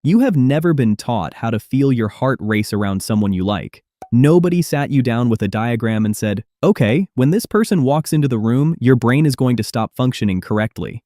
You have never been taught how to feel your heart race around someone you like. Nobody sat you down with a diagram and said, okay, when this person walks into the room, your brain is going to stop functioning correctly.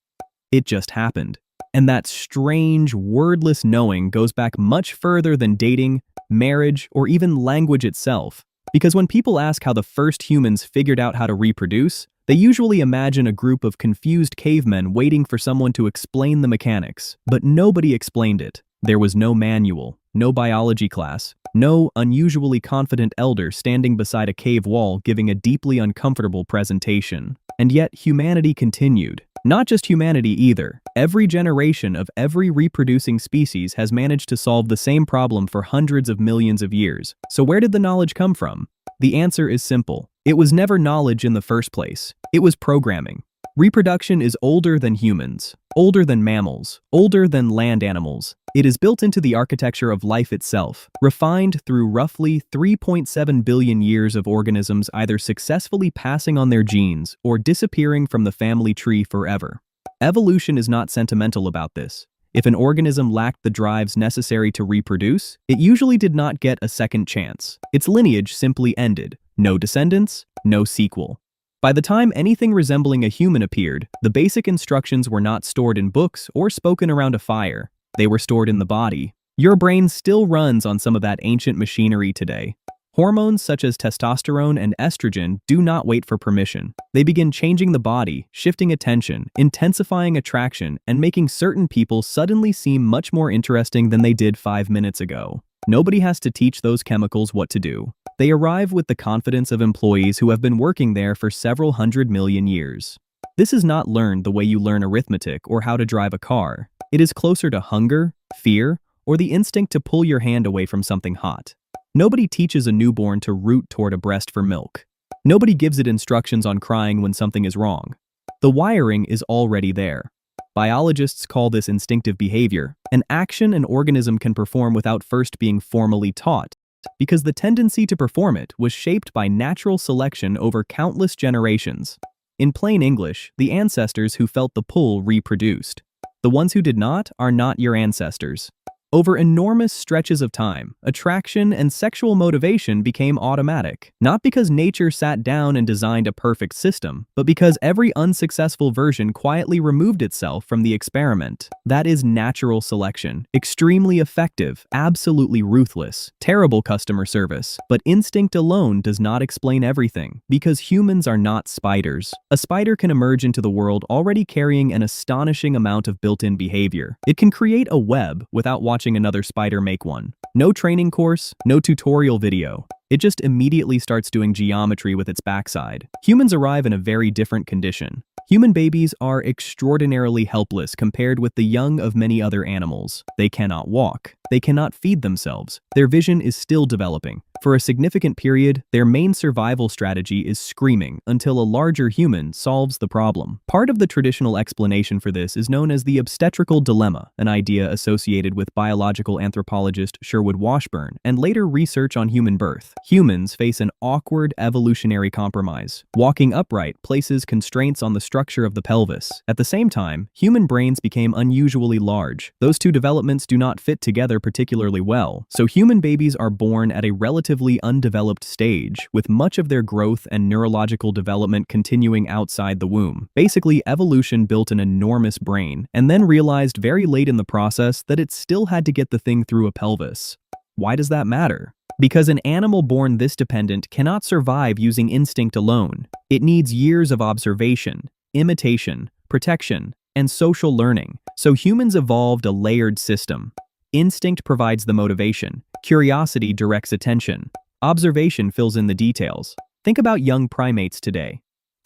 It just happened. And that strange, wordless knowing goes back much further than dating, marriage, or even language itself. Because when people ask how the first humans figured out how to reproduce, they usually imagine a group of confused cavemen waiting for someone to explain the mechanics. But nobody explained it. There was no manual, no biology class, no unusually confident elder standing beside a cave wall giving a deeply uncomfortable presentation. And yet humanity continued. Not just humanity either. Every generation of every reproducing species has managed to solve the same problem for hundreds of millions of years. So where did the knowledge come from? The answer is simple. It was never knowledge in the first place. It was programming. Reproduction is older than humans, older than mammals, older than land animals. It is built into the architecture of life itself, refined through roughly 3.7 billion years of organisms either successfully passing on their genes or disappearing from the family tree forever. Evolution is not sentimental about this. If an organism lacked the drives necessary to reproduce, it usually did not get a second chance. Its lineage simply ended. No descendants, no sequel. By the time anything resembling a human appeared, the basic instructions were not stored in books or spoken around a fire. They were stored in the body. Your brain still runs on some of that ancient machinery today. Hormones such as testosterone and estrogen do not wait for permission. They begin changing the body, shifting attention, intensifying attraction, and making certain people suddenly seem much more interesting than they did 5 minutes ago. Nobody has to teach those chemicals what to do. They arrive with the confidence of employees who have been working there for several hundred million years. This is not learned the way you learn arithmetic or how to drive a car. It is closer to hunger, fear, or the instinct to pull your hand away from something hot. Nobody teaches a newborn to root toward a breast for milk. Nobody gives it instructions on crying when something is wrong. The wiring is already there. Biologists call this instinctive behavior, an action an organism can perform without first being formally taught, because the tendency to perform it was shaped by natural selection over countless generations. In plain English, the ancestors who felt the pull reproduced. The ones who did not are not your ancestors. Over enormous stretches of time, attraction and sexual motivation became automatic, not because nature sat down and designed a perfect system, but because every unsuccessful version quietly removed itself from the experiment. That is natural selection. Extremely effective, absolutely ruthless, terrible customer service. But instinct alone does not explain everything, because humans are not spiders. A spider can emerge into the world already carrying an astonishing amount of built-in behavior. It can create a web without watching another spider make one. No training course, no tutorial video. It just immediately starts doing geometry with its backside. Humans arrive in a very different condition. Human babies are extraordinarily helpless compared with the young of many other animals. They cannot walk. They cannot feed themselves. Their vision is still developing. For a significant period, their main survival strategy is screaming until a larger human solves the problem. Part of the traditional explanation for this is known as the obstetrical dilemma, an idea associated with biological anthropologist Sherwood Washburn and later research on human birth. Humans face an awkward evolutionary compromise. Walking upright places constraints on the structure of the pelvis. At the same time, human brains became unusually large. Those two developments do not fit together particularly well, so human babies are born at a relatively undeveloped stage, with much of their growth and neurological development continuing outside the womb. Basically, evolution built an enormous brain, and then realized very late in the process that it still had to get the thing through a pelvis. Why does that matter? Because an animal born this dependent cannot survive using instinct alone. It needs years of observation, imitation, protection, and social learning. So humans evolved a layered system. Instinct provides the motivation. Curiosity directs attention. Observation fills in the details. Think about young primates today.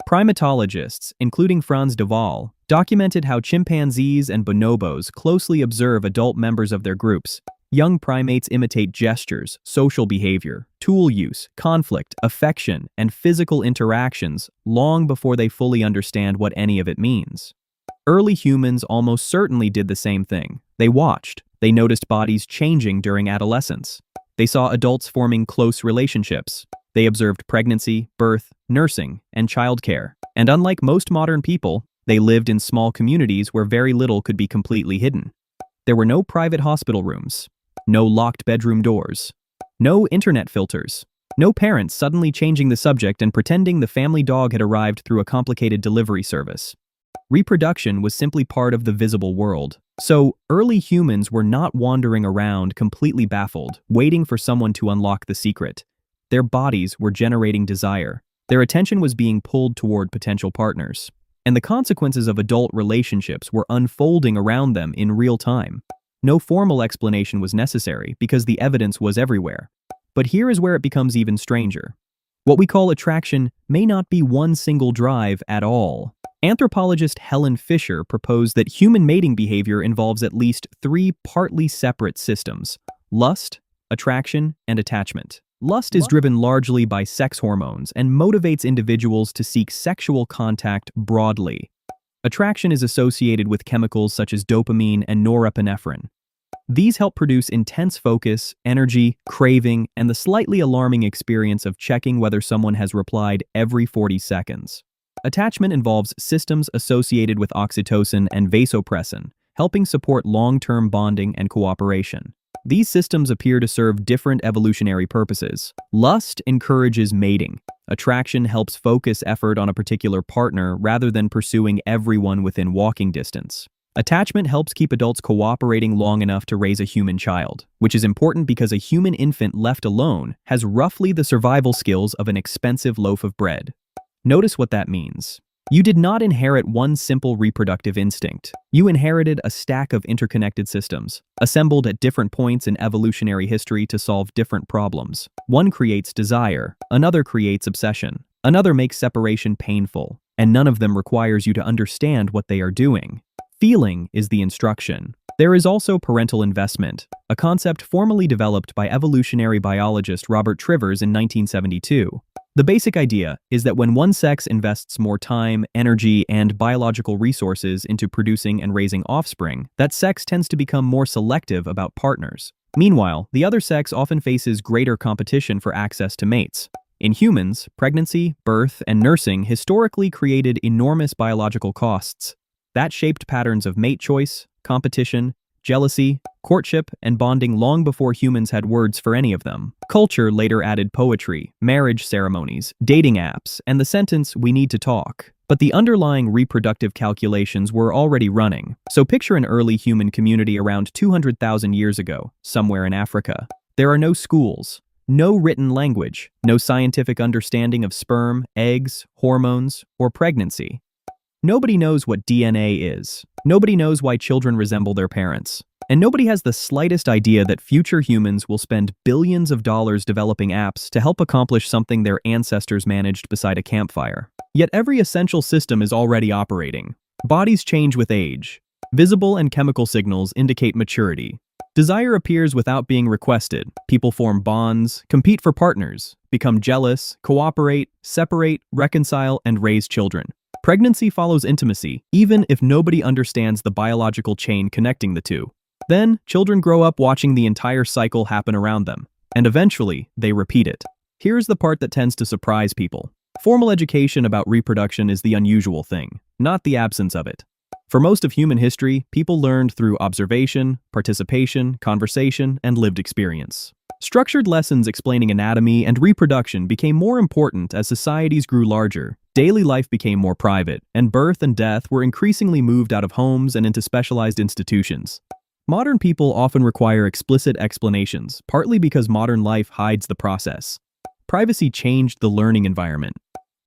Primatologists, including Franz de Waal, documented how chimpanzees and bonobos closely observe adult members of their groups. Young primates imitate gestures, social behavior, tool use, conflict, affection, and physical interactions long before they fully understand what any of it means. Early humans almost certainly did the same thing. They watched. They noticed bodies changing during adolescence. They saw adults forming close relationships. They observed pregnancy, birth, nursing, and childcare. And unlike most modern people, they lived in small communities where very little could be completely hidden. There were no private hospital rooms, no locked bedroom doors, no internet filters, no parents suddenly changing the subject and pretending the family dog had arrived through a complicated delivery service. Reproduction was simply part of the visible world. So, early humans were not wandering around completely baffled, waiting for someone to unlock the secret. Their bodies were generating desire. Their attention was being pulled toward potential partners. And the consequences of adult relationships were unfolding around them in real time. No formal explanation was necessary because the evidence was everywhere. But here is where it becomes even stranger. What we call attraction may not be one single drive at all. Anthropologist Helen Fisher proposed that human mating behavior involves at least three partly separate systems: lust, attraction, and attachment. Lust is driven largely by sex hormones and motivates individuals to seek sexual contact broadly. Attraction is associated with chemicals such as dopamine and norepinephrine. These help produce intense focus, energy, craving, and the slightly alarming experience of checking whether someone has replied every 40 seconds. Attachment involves systems associated with oxytocin and vasopressin, helping support long-term bonding and cooperation. These systems appear to serve different evolutionary purposes. Lust encourages mating. Attraction helps focus effort on a particular partner rather than pursuing everyone within walking distance. Attachment helps keep adults cooperating long enough to raise a human child, which is important because a human infant left alone has roughly the survival skills of an expensive loaf of bread. Notice what that means. You did not inherit one simple reproductive instinct. You inherited a stack of interconnected systems, assembled at different points in evolutionary history to solve different problems. One creates desire, another creates obsession, another makes separation painful, and none of them requires you to understand what they are doing. Feeling is the instruction. There is also parental investment, a concept formally developed by evolutionary biologist Robert Trivers in 1972. The basic idea is that when one sex invests more time, energy, and biological resources into producing and raising offspring, that sex tends to become more selective about partners. Meanwhile, the other sex often faces greater competition for access to mates. In humans, pregnancy, birth, and nursing historically created enormous biological costs. That shaped patterns of mate choice, competition, jealousy, courtship, and bonding long before humans had words for any of them. Culture later added poetry, marriage ceremonies, dating apps, and the sentence, "we need to talk." But the underlying reproductive calculations were already running. So picture an early human community around 200,000 years ago, somewhere in Africa. There are no schools, no written language, no scientific understanding of sperm, eggs, hormones, or pregnancy. Nobody knows what DNA is. Nobody knows why children resemble their parents. And nobody has the slightest idea that future humans will spend billions of dollars developing apps to help accomplish something their ancestors managed beside a campfire. Yet every essential system is already operating. Bodies change with age. Visible and chemical signals indicate maturity. Desire appears without being requested. People form bonds, compete for partners, become jealous, cooperate, separate, reconcile, and raise children. Pregnancy follows intimacy, even if nobody understands the biological chain connecting the two. Then, children grow up watching the entire cycle happen around them, and eventually, they repeat it. Here's the part that tends to surprise people. Formal education about reproduction is the unusual thing, not the absence of it. For most of human history, people learned through observation, participation, conversation, and lived experience. Structured lessons explaining anatomy and reproduction became more important as societies grew larger. Daily life became more private, and birth and death were increasingly moved out of homes and into specialized institutions. Modern people often require explicit explanations, partly because modern life hides the process. Privacy changed the learning environment.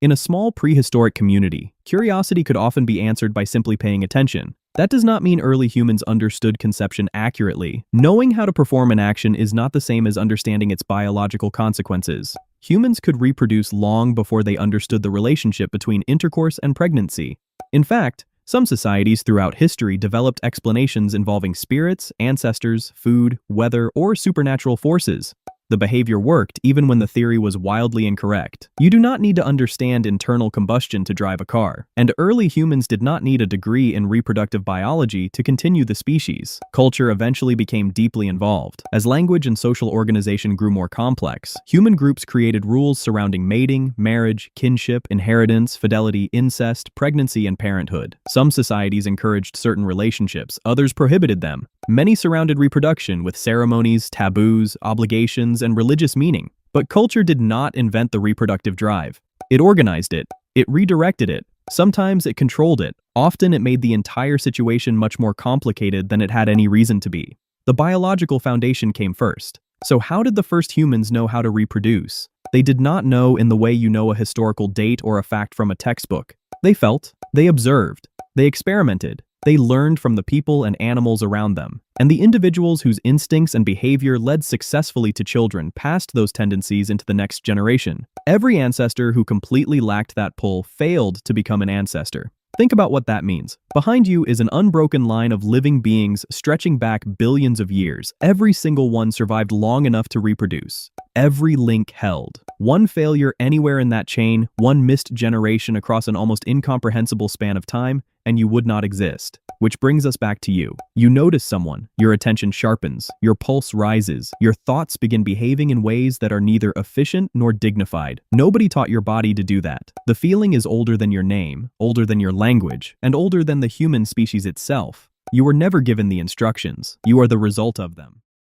In a small prehistoric community, curiosity could often be answered by simply paying attention. That does not mean early humans understood conception accurately. Knowing how to perform an action is not the same as understanding its biological consequences. Humans could reproduce long before they understood the relationship between intercourse and pregnancy. In fact, some societies throughout history developed explanations involving spirits, ancestors, food, weather, or supernatural forces. The behavior worked even when the theory was wildly incorrect. You do not need to understand internal combustion to drive a car, and early humans did not need a degree in reproductive biology to continue the species. Culture eventually became deeply involved. As language and social organization grew more complex, human groups created rules surrounding mating, marriage, kinship, inheritance, fidelity, incest, pregnancy, and parenthood. Some societies encouraged certain relationships, others prohibited them. Many surrounded reproduction with ceremonies, taboos, obligations, and religious meaning. But culture did not invent the reproductive drive. It organized it. It redirected it. Sometimes it controlled it. Often it made the entire situation much more complicated than it had any reason to be. The biological foundation came first. So how did the first humans know how to reproduce? They did not know in the way you know a historical date or a fact from a textbook. They felt, they observed, they experimented, they learned from the people and animals around them. And the individuals whose instincts and behavior led successfully to children passed those tendencies into the next generation. Every ancestor who completely lacked that pull failed to become an ancestor. Think about what that means. Behind you is an unbroken line of living beings stretching back billions of years. Every single one survived long enough to reproduce. Every link held. One failure anywhere in that chain, one missed generation across an almost incomprehensible span of time, and you would not exist. Which brings us back to you. You notice someone, your attention sharpens, your pulse rises, your thoughts begin behaving in ways that are neither efficient nor dignified. Nobody taught your body to do that. The feeling is older than your name, older than your language, and older than the human species itself. You were never given the instructions. You are the result of them.